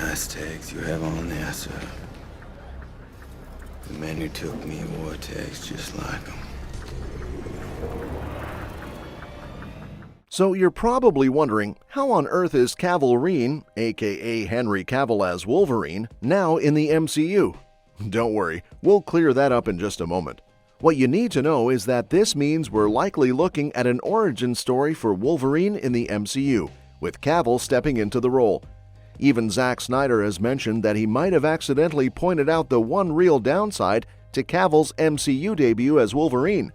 nice tags you have on there, sir. The man who took me wore tags just like them. So you're probably wondering, how on earth is Cavill Reen, aka Henry Cavill as Wolverine, now in the MCU? Don't worry, we'll clear that up in just a moment. What you need to know is that this means we're likely looking at an origin story for Wolverine in the MCU, with Cavill stepping into the role. Even Zack Snyder has mentioned that he might have accidentally pointed out the one real downside to Cavill's MCU debut as Wolverine.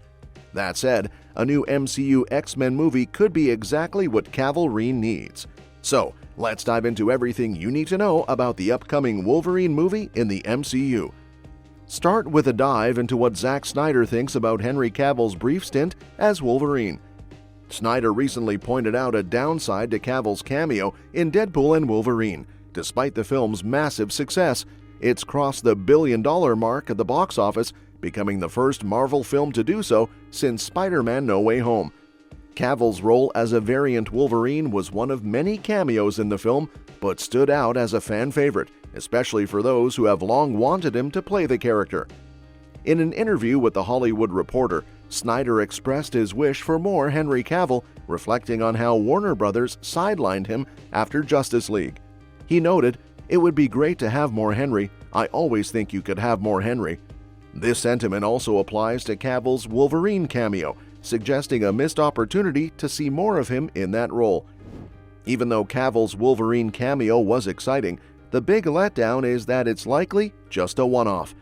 That said, a new MCU X-Men movie could be exactly what Cavill Reen needs. So, let's dive into everything you need to know about the upcoming Wolverine movie in the MCU. Start with a dive into what Zack Snyder thinks about Henry Cavill's brief stint as Wolverine. Snyder recently pointed out a downside to Cavill's cameo in Deadpool and Wolverine. Despite the film's massive success, it's crossed the $1 billion mark at the box office, becoming the first Marvel film to do so since Spider-Man No Way Home. Cavill's role as a variant Wolverine was one of many cameos in the film, but stood out as a fan favorite, especially for those who have long wanted him to play the character. In an interview with The Hollywood Reporter, Snyder expressed his wish for more Henry Cavill, reflecting on how Warner Brothers sidelined him after Justice League. He noted, "It would be great to have more Henry. I always think you could have more Henry." This sentiment also applies to Cavill's Wolverine cameo, suggesting a missed opportunity to see more of him in that role. Even though Cavill's Wolverine cameo was exciting, the big letdown is that it's likely just a one-off.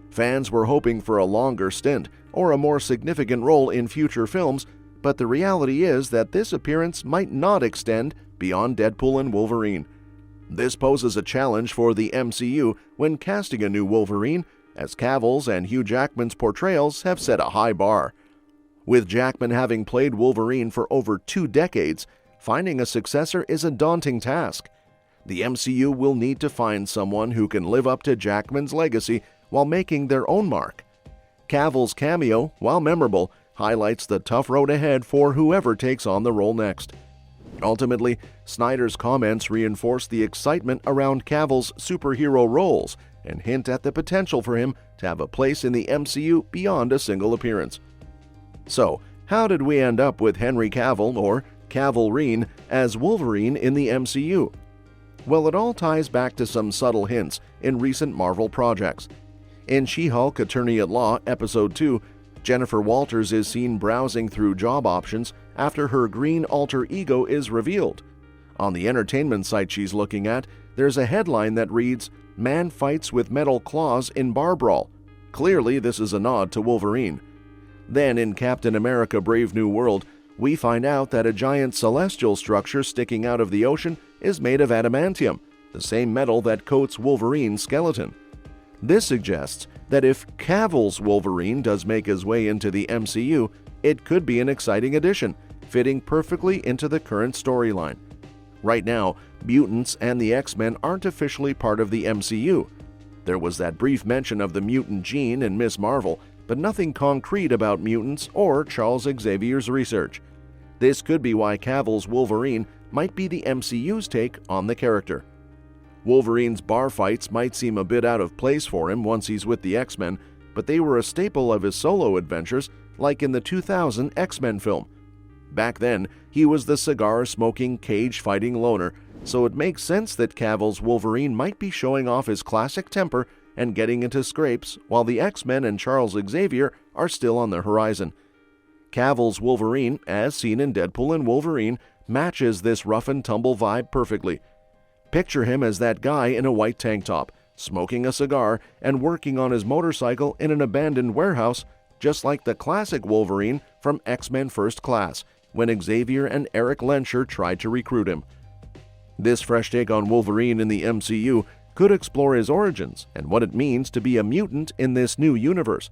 Fans were hoping for a longer stint or a more significant role in future films, but the reality is that this appearance might not extend beyond Deadpool and Wolverine. This poses a challenge for the MCU when casting a new Wolverine, as Cavill's and Hugh Jackman's portrayals have set a high bar. With Jackman having played Wolverine for over 2 decades, finding a successor is a daunting task. The MCU will need to find someone who can live up to Jackman's legacy while making their own mark. Cavill's cameo, while memorable, highlights the tough road ahead for whoever takes on the role next. Ultimately, Snyder's comments reinforce the excitement around Cavill's superhero roles and hint at the potential for him to have a place in the MCU beyond a single appearance. So, how did we end up with Henry Cavill, or Cavill Reen, as Wolverine in the MCU? Well, it all ties back to some subtle hints in recent Marvel projects. In She-Hulk Attorney at Law Episode 2, Jennifer Walters is seen browsing through job options after her green alter ego is revealed. On the entertainment site she's looking at, there's a headline that reads, "Man fights with metal claws in bar brawl." Clearly, this is a nod to Wolverine. Then in Captain America Brave New World, we find out that a giant celestial structure sticking out of the ocean is made of adamantium, the same metal that coats Wolverine's skeleton. This suggests that if Cavill's Wolverine does make his way into the MCU, it could be an exciting addition, fitting perfectly into the current storyline. Right now, mutants and the X-Men aren't officially part of the MCU. There was that brief mention of the mutant gene in Ms. Marvel, but nothing concrete about mutants or Charles Xavier's research. This could be why Cavill's Wolverine might be the MCU's take on the character. Wolverine's bar fights might seem a bit out of place for him once he's with the X-Men, but they were a staple of his solo adventures, like in the 2000 X-Men film. Back then, he was the cigar-smoking, cage-fighting loner, so it makes sense that Cavill's Wolverine might be showing off his classic temper and getting into scrapes while the X-Men and Charles Xavier are still on the horizon. Cavill's Wolverine, as seen in Deadpool and Wolverine, matches this rough-and-tumble vibe perfectly. Picture him as that guy in a white tank top, smoking a cigar and working on his motorcycle in an abandoned warehouse, just like the classic Wolverine from X-Men First Class, when Xavier and Eric Lenscher tried to recruit him. This fresh take on Wolverine in the MCU could explore his origins and what it means to be a mutant in this new universe.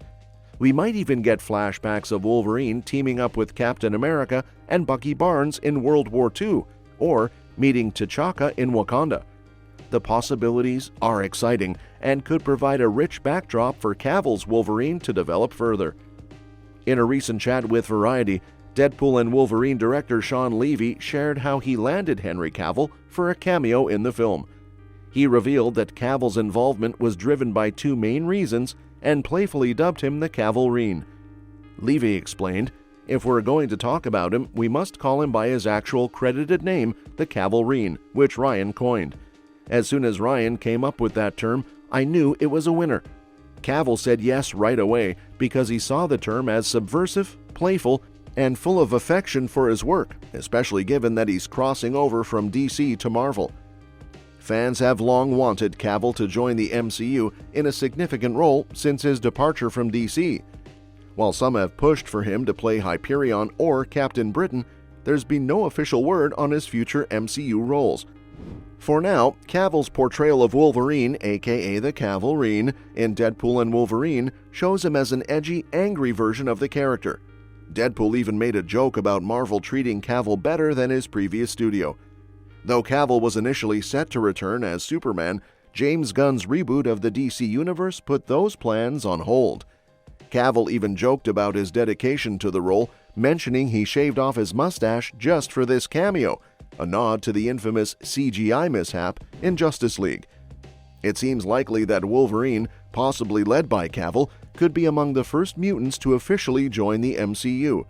We might even get flashbacks of Wolverine teaming up with Captain America and Bucky Barnes in World War II, or meeting T'Chaka in Wakanda. The possibilities are exciting and could provide a rich backdrop for Cavill's Wolverine to develop further. In a recent chat with Variety, Deadpool and Wolverine director Sean Levy shared how he landed Henry Cavill for a cameo in the film. He revealed that Cavill's involvement was driven by two main reasons and playfully dubbed him the Cavalrine. Levy explained, "If we're going to talk about him, we must call him by his actual credited name, the Cavalrine, which Ryan coined. As soon as Ryan came up with that term, I knew it was a winner." Cavill said yes right away because he saw the term as subversive, playful, and full of affection for his work, especially given that he's crossing over from DC to Marvel. Fans have long wanted Cavill to join the MCU in a significant role since his departure from DC. While some have pushed for him to play Hyperion or Captain Britain, there's been no official word on his future MCU roles. For now, Cavill's portrayal of Wolverine, aka the Cavalrine, in Deadpool and Wolverine shows him as an edgy, angry version of the character. Deadpool even made a joke about Marvel treating Cavill better than his previous studio. Though Cavill was initially set to return as Superman, James Gunn's reboot of the DC Universe put those plans on hold. Cavill even joked about his dedication to the role, mentioning he shaved off his mustache just for this cameo, a nod to the infamous CGI mishap in Justice League. It seems likely that Wolverine, possibly led by Cavill, could be among the first mutants to officially join the MCU.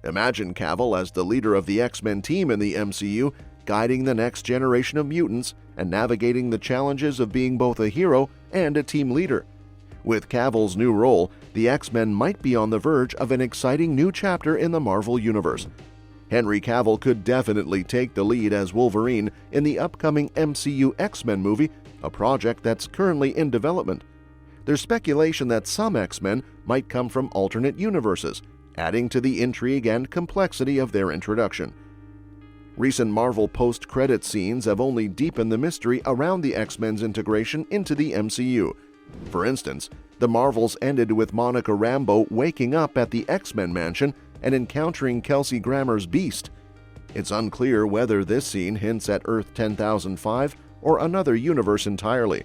Imagine Cavill as the leader of the X-Men team in the MCU, guiding the next generation of mutants and navigating the challenges of being both a hero and a team leader. With Cavill's new role, the X-Men might be on the verge of an exciting new chapter in the Marvel Universe. Henry Cavill could definitely take the lead as Wolverine in the upcoming MCU X-Men movie, a project that's currently in development. There's speculation that some X-Men might come from alternate universes, adding to the intrigue and complexity of their introduction. Recent Marvel post-credit scenes have only deepened the mystery around the X-Men's integration into the MCU. For instance, the Marvels ended with Monica Rambeau waking up at the X-Men mansion and encountering Kelsey Grammer's Beast. It's unclear whether this scene hints at Earth 10005 or another universe entirely.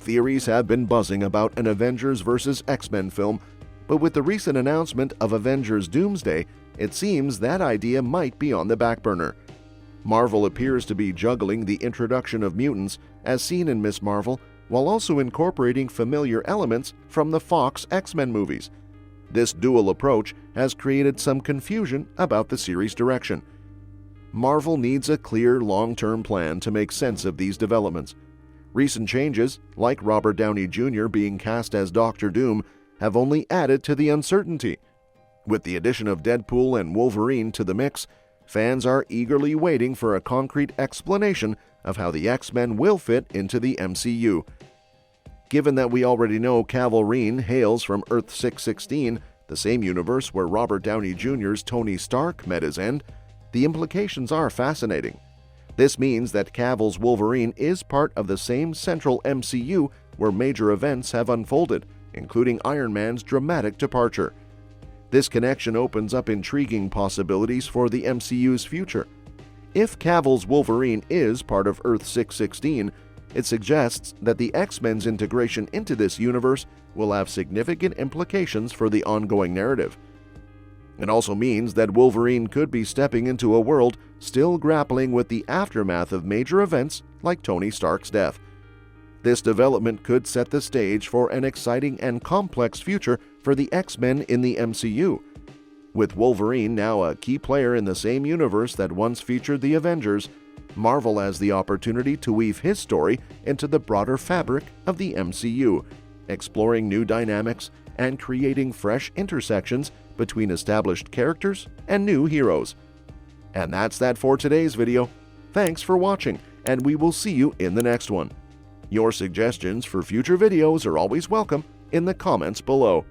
Theories have been buzzing about an Avengers vs. X-Men film, but with the recent announcement of Avengers Doomsday, it seems that idea might be on the back burner. Marvel appears to be juggling the introduction of mutants, as seen in Ms. Marvel, while also incorporating familiar elements from the Fox X-Men movies. This dual approach has created some confusion about the series' direction. Marvel needs a clear long-term plan to make sense of these developments. Recent changes, like Robert Downey Jr. being cast as Doctor Doom, have only added to the uncertainty. With the addition of Deadpool and Wolverine to the mix, fans are eagerly waiting for a concrete explanation of how the X-Men will fit into the MCU. Given that we already know Cavalrine hails from Earth 616, the same universe where Robert Downey Jr.'s Tony Stark met his end, the implications are fascinating. This means that Cavill's Wolverine is part of the same central MCU where major events have unfolded, including Iron Man's dramatic departure. This connection opens up intriguing possibilities for the MCU's future. If Cavill's Wolverine is part of Earth 616, it suggests that the X-Men's integration into this universe will have significant implications for the ongoing narrative. It also means that Wolverine could be stepping into a world still grappling with the aftermath of major events like Tony Stark's death. This development could set the stage for an exciting and complex future for the X-Men in the MCU. With Wolverine now a key player in the same universe that once featured the Avengers, Marvel has the opportunity to weave his story into the broader fabric of the MCU, exploring new dynamics and creating fresh intersections between established characters and new heroes. And that's that for today's video. Thanks for watching, and we will see you in the next one. Your suggestions for future videos are always welcome in the comments below.